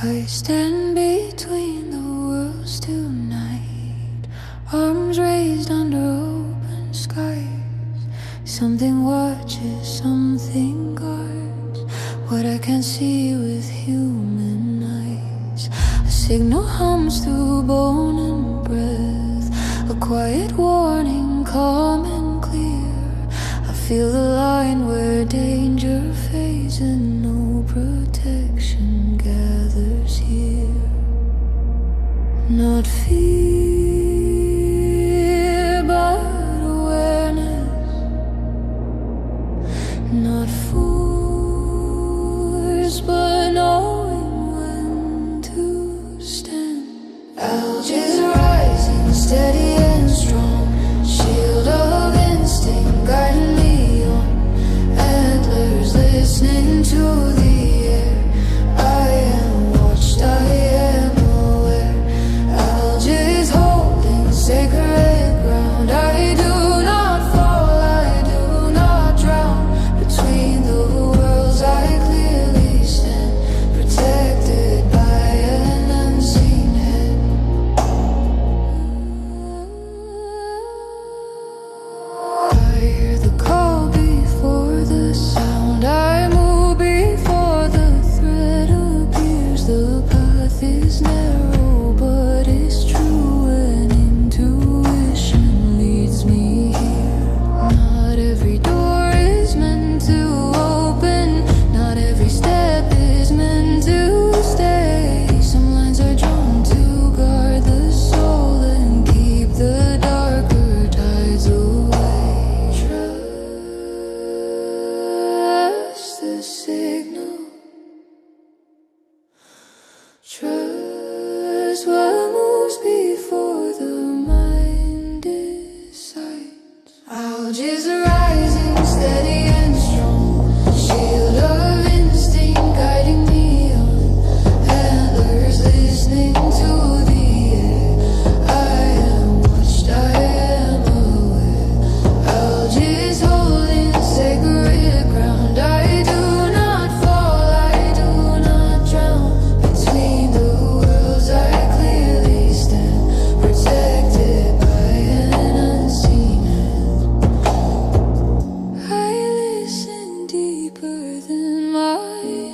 I stand between the worlds tonight, arms raised under open skies. Something watches, something guards what I can't see with human eyes. A signal hums through bone and breath, a quiet warning, calm and clear. I feel the line where danger fades and no protection gathers here. Not fear, but awareness. Not force, but knowing when to stand. Algiz rising, steady and strong, shield of instinct guiding me on. Antlers listening to the air. I am watched, I am aware. Algiz holding sacred ground. I do not fall, I do not drown. Between the worlds I clearly stand, protected by an unseen hand. I hear the call before the sound. I move before the threat appears. The path is narrow, but it's true, and intuition leads me here. Not every door is meant to open, not every step is meant to stay. Some lines are drawn to guard the soul and keep the darker tides away. Trust the signal. Trust what moves before the mind decides. Algiz rising, steady and strong, shield of instinct guiding me on. Antlers listening to the air. I am watched, I am aware. Algiz holding sacred ground. I do not fall, I do not drown. Between the worlds I clearly stand, protected by an unseen hand. I listen deeper than my